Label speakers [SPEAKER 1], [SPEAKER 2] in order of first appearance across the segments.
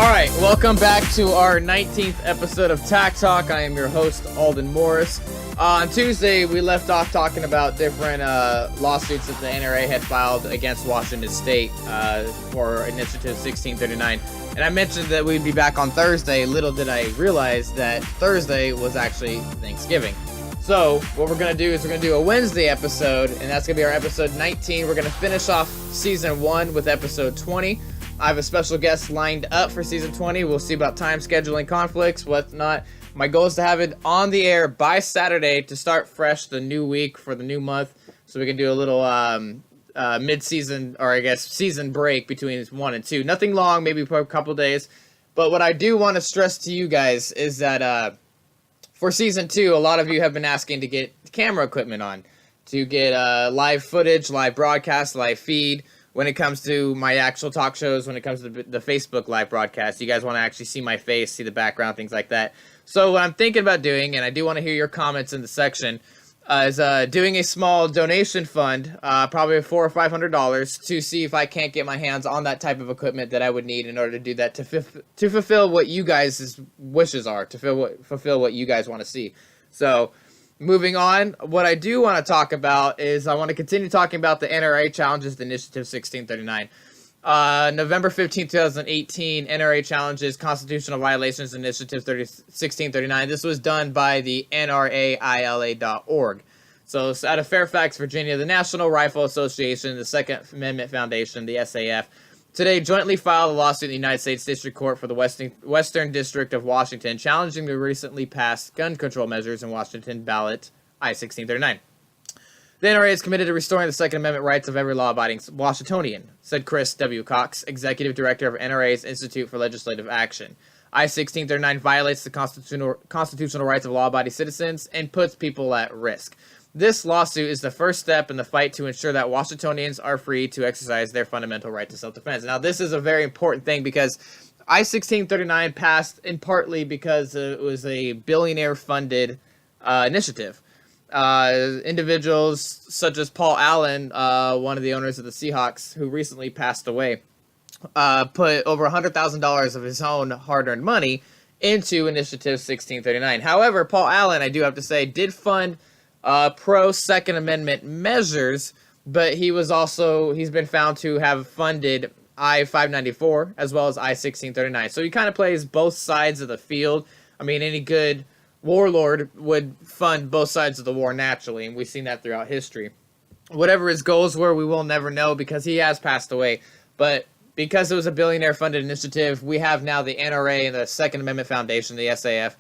[SPEAKER 1] Alright, welcome back to our 19th episode of TACTALK. I am your host, Alden Morris. On Tuesday, we left off talking about different lawsuits that the NRA had filed against Washington State for Initiative 1639. And I mentioned that we'd be back on Thursday. Little did I realize that Thursday was actually Thanksgiving. So, what we're going to do is we're going to do a Wednesday episode, and that's going to be our episode 19. We're going to finish off Season 1 with episode 20. I have a special guest lined up for Season 20. We'll see about time scheduling conflicts, whatnot. My goal is to have it on the air by Saturday to start fresh the new week for the new month, so we can do a little mid-season, or I guess season break between 1 and 2. Nothing long, maybe for a couple days. But what I do want to stress to you guys is that for Season 2, a lot of you have been asking to get camera equipment on, to get live footage, live broadcast, live feed. When it comes to my actual talk shows, when it comes to the Facebook live broadcast, you guys want to actually see my face, see the background, things like that. So what I'm thinking about doing, and I do want to hear your comments in the section, is doing a small donation fund, probably $400 or $500, to see if I can't get my hands on that type of equipment that I would need in order to do that, to fulfill what you guys' wishes are, to fulfill what you guys want to see. So, moving on, what I do want to talk about is I want to continue talking about the NRA challenges to Initiative 1639. November 15, 2018, NRA challenges constitutional violations Initiative 1639. This was done by the NRAILA.org. So it's out of Fairfax, Virginia, the National Rifle Association, the Second Amendment Foundation, the SAF, today jointly filed a lawsuit in the United States District Court for the Western District of Washington, challenging the recently passed gun control measures in Washington ballot I-1639. The NRA is committed to restoring the Second Amendment rights of every law-abiding Washingtonian, said Chris W. Cox, Executive Director of NRA's Institute for Legislative Action. I-1639 violates the constitutional rights of law-abiding citizens and puts people at risk. This lawsuit is the first step in the fight to ensure that Washingtonians are free to exercise their fundamental right to self-defense. Now, this is a very important thing because I-1639 passed in partly because it was a billionaire-funded initiative. Individuals such as Paul Allen, one of the owners of the Seahawks, who recently passed away, put over $100,000 of his own hard-earned money into Initiative 1639. However, Paul Allen, I do have to say, did fund pro-Second Amendment measures, but he's been found to have funded I-594 as well as I-1639. So he kind of plays both sides of the field. I mean, any good warlord would fund both sides of the war naturally, and we've seen that throughout history. Whatever his goals were, we will never know because he has passed away. But because it was a billionaire-funded initiative, we have now the NRA and the Second Amendment Foundation, the SAF,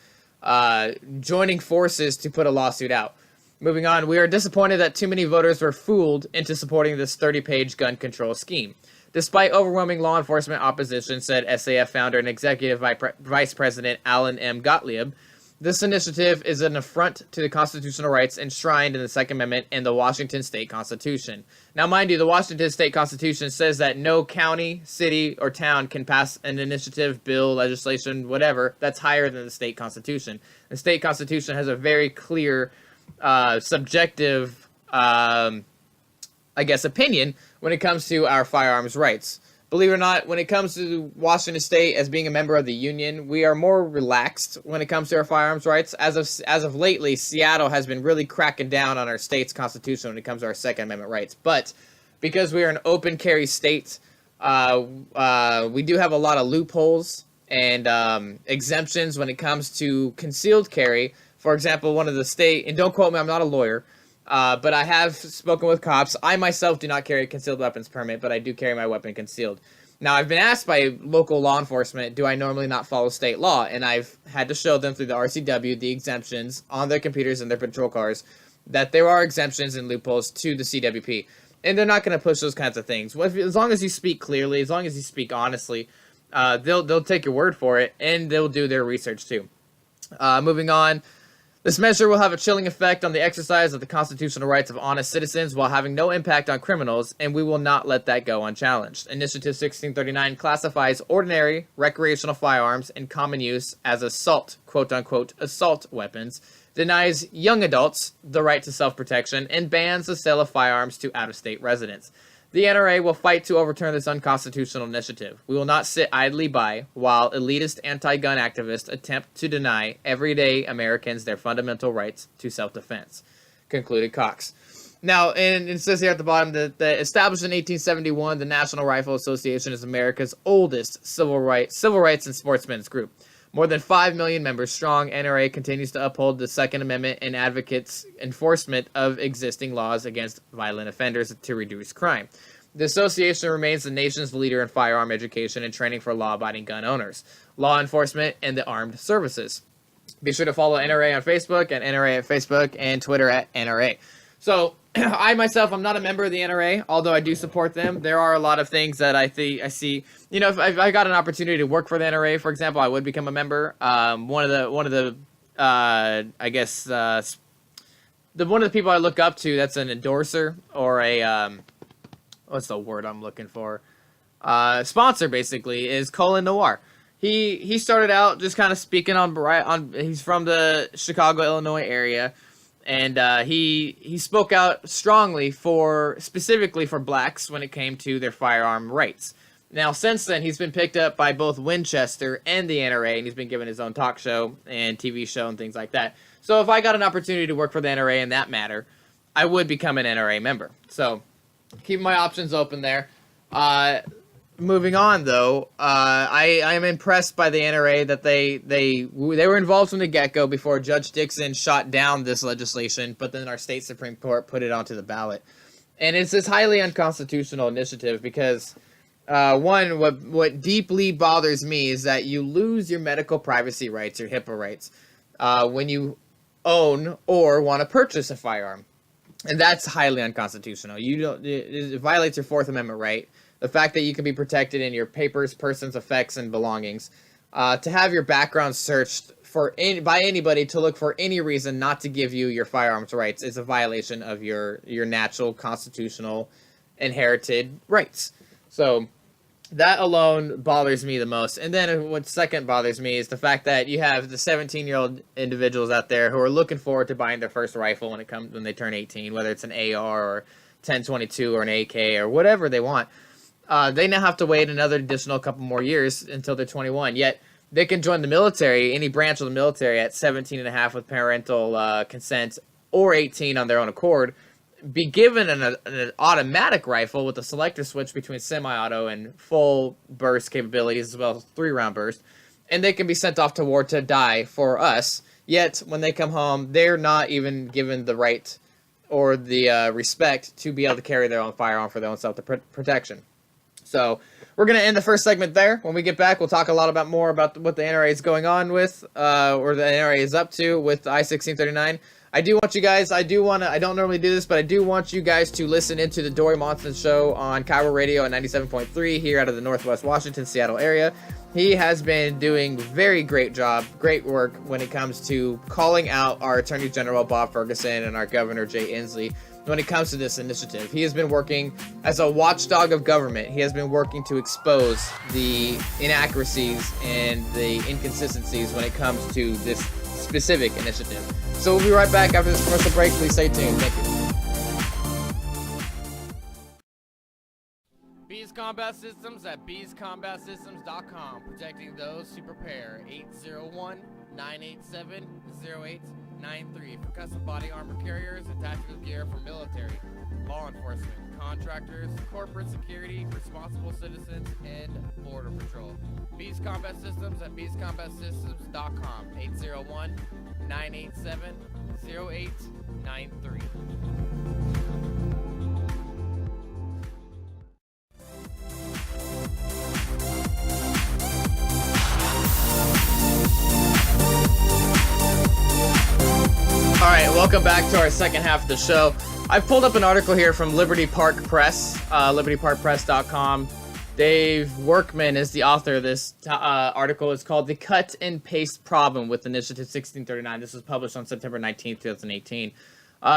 [SPEAKER 1] joining forces to put a lawsuit out. Moving on, we are disappointed that too many voters were fooled into supporting this 30-page gun control scheme. Despite overwhelming law enforcement opposition, said SAF founder and executive vice president Alan M. Gottlieb, this initiative is an affront to the constitutional rights enshrined in the Second Amendment and the Washington State Constitution. Now, mind you, the Washington State Constitution says that no county, city, or town can pass an initiative, bill, legislation, whatever, that's higher than the state constitution. The state constitution has a very clear subjective, opinion when it comes to our firearms rights. Believe it or not, when it comes to Washington State as being a member of the Union, we are more relaxed when it comes to our firearms rights. As of lately, Seattle has been really cracking down on our state's constitution when it comes to our Second Amendment rights. But because we are an open carry state, we do have a lot of loopholes and exemptions when it comes to concealed carry. For example, one of the state, and don't quote me, I'm not a lawyer, but I have spoken with cops. I myself do not carry a concealed weapons permit, but I do carry my weapon concealed. Now, I've been asked by local law enforcement, do I normally not follow state law? And I've had to show them through the RCW the exemptions on their computers and their patrol cars that there are exemptions and loopholes to the CWP. And they're not going to push those kinds of things. As long as you speak clearly, as long as you speak honestly, they'll take your word for it, and they'll do their research too. Moving on. This measure will have a chilling effect on the exercise of the constitutional rights of honest citizens while having no impact on criminals, and we will not let that go unchallenged. Initiative 1639 classifies ordinary recreational firearms in common use as assault, quote-unquote, assault weapons, denies young adults the right to self-protection, and bans the sale of firearms to out-of-state residents. The NRA will fight to overturn this unconstitutional initiative. We will not sit idly by while elitist anti-gun activists attempt to deny everyday Americans their fundamental rights to self-defense," concluded Cox. Now, and it says here at the bottom that established in 1871, the National Rifle Association is America's oldest civil rights and sportsmen's group. More than 5 million members strong, NRA continues to uphold the Second Amendment and advocates enforcement of existing laws against violent offenders to reduce crime. The association remains the nation's leader in firearm education and training for law-abiding gun owners, law enforcement, and the armed services. Be sure to follow NRA on Facebook at NRA at Facebook and Twitter at NRA. So, I myself, I'm not a member of the NRA, although I do support them. There are a lot of things that I see. You know, if I got an opportunity to work for the NRA, for example, I would become a member. One of the people I look up to that's an endorser or a what's the word I'm looking for? Sponsor basically is Colin Noir. He started out just kind of speaking on. He's from the Chicago, Illinois area. And he spoke out strongly specifically for blacks when it came to their firearm rights. Now, since then, he's been picked up by both Winchester and the NRA, and he's been given his own talk show and TV show and things like that. So if I got an opportunity to work for the NRA in that matter, I would become an NRA member. So keep my options open there. Moving on, though, I am impressed by the NRA that they were involved from the get-go before Judge Dixon shot down this legislation, but then our state Supreme Court put it onto the ballot. And it's this highly unconstitutional initiative because, one, what deeply bothers me is that you lose your medical privacy rights, your HIPAA rights, when you own or want to purchase a firearm. And that's highly unconstitutional. It violates your Fourth Amendment right. The fact that you can be protected in your papers, persons, effects, and belongings, to have your background searched by anybody to look for any reason not to give you your firearms rights is a violation of your natural, constitutional, inherited rights. So that alone bothers me the most. And then what second bothers me is the fact that you have the 17-year-old individuals out there who are looking forward to buying their first rifle when they turn 18, whether it's an AR or 10/22 or an AK or whatever they want. They now have to wait another additional couple more years until they're 21. Yet they can join the military, any branch of the military, at 17 and a half with parental consent or 18 on their own accord, be given an automatic rifle with a selector switch between semi-auto and full burst capabilities as well as 3-round burst, and they can be sent off to war to die for us. Yet when they come home, they're not even given the right or the respect to be able to carry their own firearm for their own self-protection. So we're going to end the first segment there. When we get back, we'll talk a lot more about what the NRA is going on with, or the NRA is up to with I-1639. I do want you guys, I don't normally do this, but I do want you guys to listen into the Dory Monson Show on Cairo Radio at 97.3 here out of the Northwest Washington, Seattle area. He has been doing great work when it comes to calling out our Attorney General Bob Ferguson and our Governor Jay Inslee when it comes to this initiative. He has been working as a watchdog of government. He has been working to expose the inaccuracies and the inconsistencies when it comes to this specific initiative. So we'll be right back after this commercial break. Please stay tuned. Thank you. Bees Combat Systems at beescombatsystems.com. Protecting those who prepare. 801-987-0893 for custom body armor carriers and tactical gear for military, law enforcement, contractors, corporate security, responsible citizens, and border patrol. Bees Combat Systems at beescombatsystems.com. 801-987-0893. Alright, welcome back to our second half of the show. I've pulled up an article here from Liberty Park Press, libertyparkpress.com. Dave Workman is the author of this article. It's called The Cut and Paste Problem with Initiative 1639. This was published on September 19th, 2018.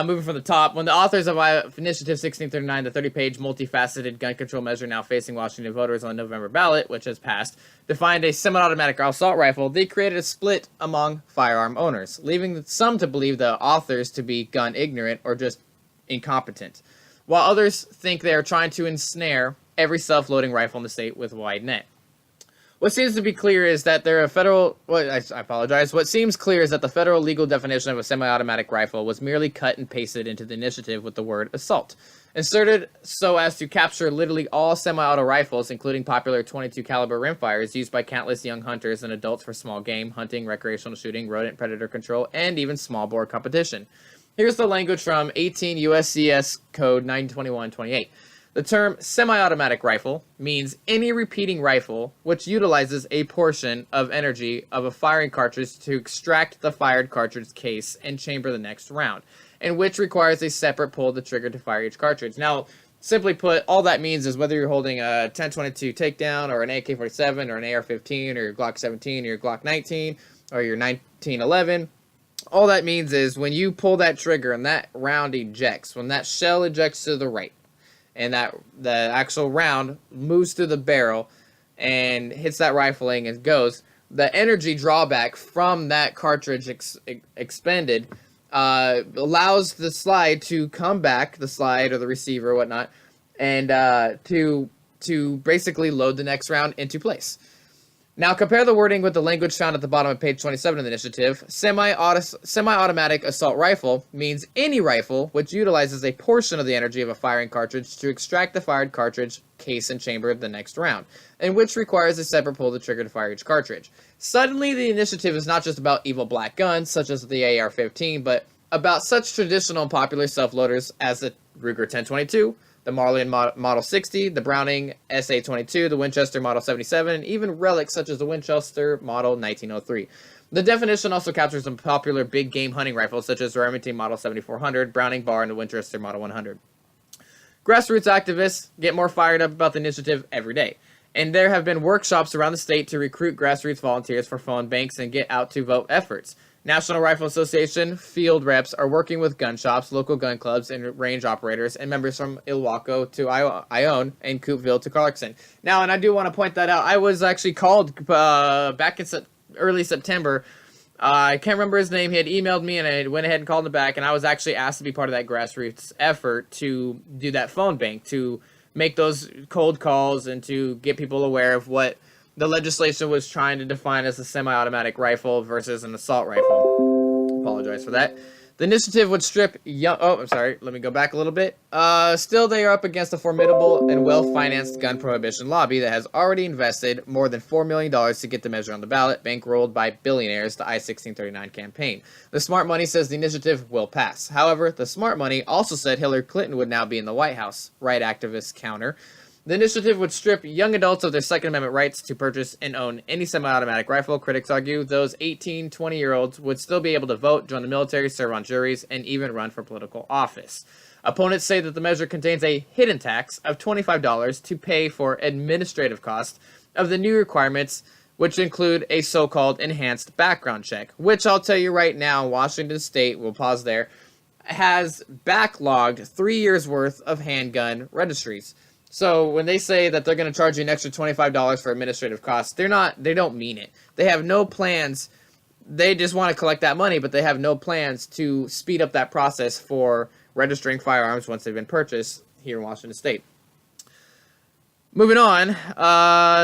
[SPEAKER 1] Moving from the top, when the authors of Initiative 1639, the 30-page multifaceted gun control measure now facing Washington voters on the November ballot, which has passed, defined a semi-automatic assault rifle, they created a split among firearm owners, leaving some to believe the authors to be gun ignorant or just incompetent. while others think they are trying to ensnare every self-loading rifle in the state with a wide net. What seems to be clear is that there are federal. Well, I apologize. What seems clear is that the federal legal definition of a semi-automatic rifle was merely cut and pasted into the initiative with the word assault, inserted so as to capture literally all semi-auto rifles, including popular .22 caliber rimfires used by countless young hunters and adults for small game hunting, recreational shooting, rodent predator control, and even small bore competition. Here's the language from 18 USCS Code 921-28. The term semi-automatic rifle means any repeating rifle which utilizes a portion of energy of a firing cartridge to extract the fired cartridge case and chamber the next round, and which requires a separate pull of the trigger to fire each cartridge. Now, simply put, all that means is whether you're holding a 10-22 takedown or an AK-47 or an AR-15 or your Glock 17 or your Glock 19 or your 1911, all that means is when you pull that trigger and that round ejects, when that shell ejects to the right, and that the actual round moves through the barrel and hits that rifling and goes, the energy drawback from that cartridge expended allows the slide to come back, the slide or the receiver or whatnot, and to basically load the next round into place. Now compare the wording with the language found at the bottom of page 27 of the initiative. Semi-automatic assault rifle means any rifle which utilizes a portion of the energy of a firing cartridge to extract the fired cartridge case and chamber the next round, and which requires a separate pull of the trigger to fire each cartridge. Suddenly, the initiative is not just about evil black guns, such as the AR-15, but about such traditional and popular self-loaders as the Ruger 1022, the Marlin Model 60, the Browning SA-22, the Winchester Model 77, and even relics such as the Winchester Model 1903. The definition also captures some popular big game hunting rifles such as the Remington Model 7400, Browning Bar, and the Winchester Model 100. Grassroots activists get more fired up about the initiative every day, and there have been workshops around the state to recruit grassroots volunteers for phone banks and get out to vote efforts. National Rifle Association field reps are working with gun shops, local gun clubs, and range operators, and members from Ilwaco to Ione and Coopville to Clarkson. Now, and I do want to point that out, I was actually called back in early September. I can't remember his name. He had emailed me, and I went ahead and called him back, and I was actually asked to be part of that grassroots effort to do that phone bank, to make those cold calls and to get people aware of what the legislation was trying to define as a semi-automatic rifle versus an assault rifle. Apologize for that. The initiative would strip young... Oh, I'm sorry. Let me go back a little bit. Still, they are up against a formidable and well-financed gun prohibition lobby that has already invested more than $4 million to get the measure on the ballot, bankrolled by billionaires, the I-1639 campaign. The smart money says the initiative will pass. However, the smart money also said Hillary Clinton would now be in the White House. Right activists counter. The initiative would strip young adults of their Second Amendment rights to purchase and own any semi-automatic rifle. Critics argue those 18, 20-year-olds would still be able to vote, join the military, serve on juries, and even run for political office. Opponents say that the measure contains a hidden tax of $25 to pay for administrative costs of the new requirements, which include a so-called enhanced background check, which I'll tell you right now, Washington State, we'll pause there, has backlogged 3 years' worth of handgun registries. So when they say that they're going to charge you an extra $25 for administrative costs, they don't mean it. They have no plans. They just want to collect that money, but they have no plans to speed up that process for registering firearms once they've been purchased here in Washington State. Moving on,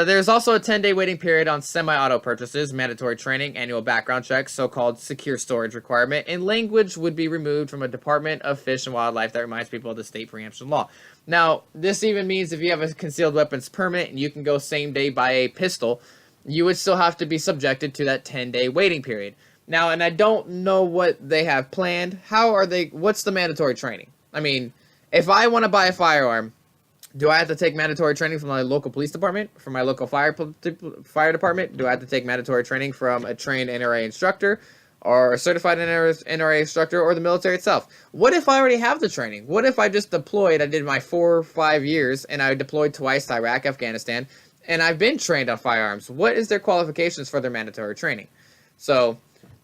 [SPEAKER 1] there's also a 10-day waiting period on semi-auto purchases, mandatory training, annual background checks, so-called secure storage requirement, and language would be removed from a Department of Fish and Wildlife that reminds people of the state preemption law. Now, this even means if you have a concealed weapons permit and you can go same day buy a pistol, you would still have to be subjected to that 10-day waiting period. Now, and I don't know what they have planned. What's the mandatory training? I mean, if I want to buy a firearm, do I have to take mandatory training from my local police department, from my local fire department? Do I have to take mandatory training from a trained NRA instructor or a certified NRA instructor or the military itself? What if I already have the training? What if I just deployed, I did my 4 or 5 years, and I deployed twice to Iraq, Afghanistan, and I've been trained on firearms? What is their qualifications for their mandatory training? So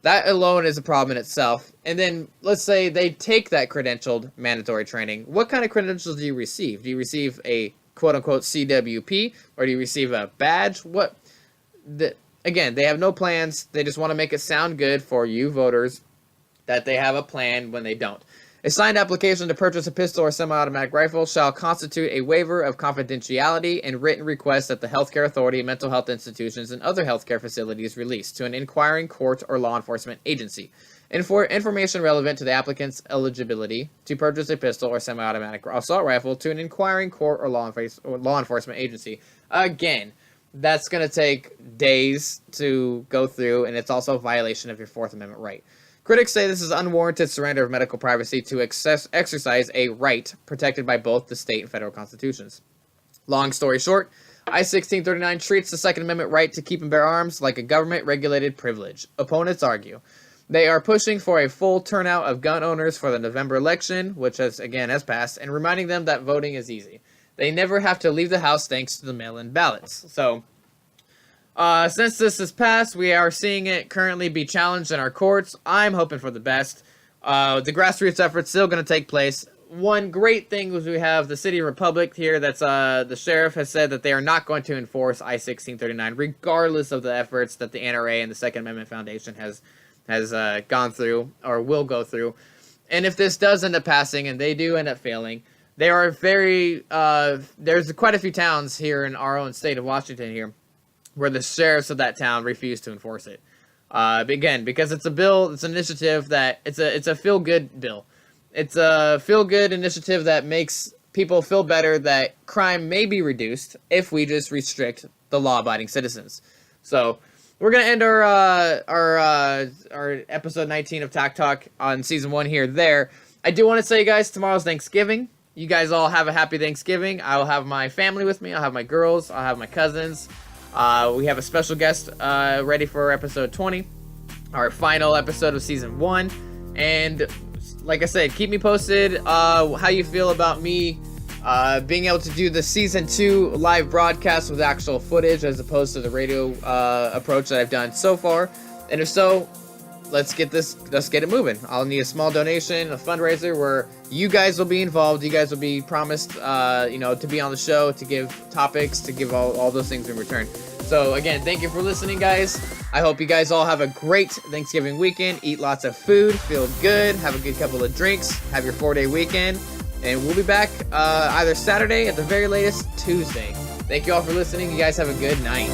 [SPEAKER 1] that alone is a problem in itself. And then let's say they take that credentialed mandatory training. What kind of credentials do you receive? Do you receive a quote-unquote CWP, or do you receive a badge? Again, they have no plans. They just want to make it sound good for you voters that they have a plan when they don't. A signed application to purchase a pistol or semi-automatic rifle shall constitute a waiver of confidentiality and written request that the healthcare authority, mental health institutions, and other healthcare facilities release to an inquiring court or law enforcement agency. And for information relevant to the applicant's eligibility to purchase a pistol or semi-automatic assault rifle to an inquiring court or law enforcement agency. Again, that's going to take days to go through, and it's also a violation of your Fourth Amendment right. Critics say this is unwarranted surrender of medical privacy to exercise a right protected by both the state and federal constitutions. Long story short, I-1639 treats the Second Amendment right to keep and bear arms like a government-regulated privilege. Opponents argue they are pushing for a full turnout of gun owners for the November election, which has passed, and reminding them that voting is easy. They never have to leave the house thanks to the mail-in ballots. So, since this has passed, we are seeing it currently be challenged in our courts. I'm hoping for the best. The grassroots effort's still going to take place. One great thing was we have the City Republic here. That's the sheriff has said that they are not going to enforce I-1639, regardless of the efforts that the NRA and the Second Amendment Foundation has gone through or will go through. And if this does end up passing and they do end up failing, there are there's quite a few towns here in our own state of Washington here where the sheriffs of that town refuse to enforce it. Again, because it's a bill, it's an initiative that it's a feel-good bill. It's a feel-good initiative that makes people feel better that crime may be reduced if we just restrict the law-abiding citizens. So we're gonna end our episode 19 of TACTALK on season 1 here. I do want to say, guys, tomorrow's Thanksgiving. You guys all have a happy Thanksgiving. I will have my family with me. I'll have my girls. I'll have my cousins. We have a special guest ready for episode 20, our final episode of season 1. And like I said, keep me posted how you feel about me being able to do the season 2 live broadcast with actual footage as opposed to the radio approach that I've done so far. And if so, let's get it moving. I'll need a small donation, a fundraiser where you guys will be involved. You guys will be promised, to be on the show, to give topics, to give all those things in return. So again, thank you for listening, guys. I hope you guys all have a great Thanksgiving weekend. Eat lots of food, feel good, have a good couple of drinks, have your 4-day weekend, and we'll be back either Saturday, at the very latest Tuesday. Thank you all for listening. You guys have a good night.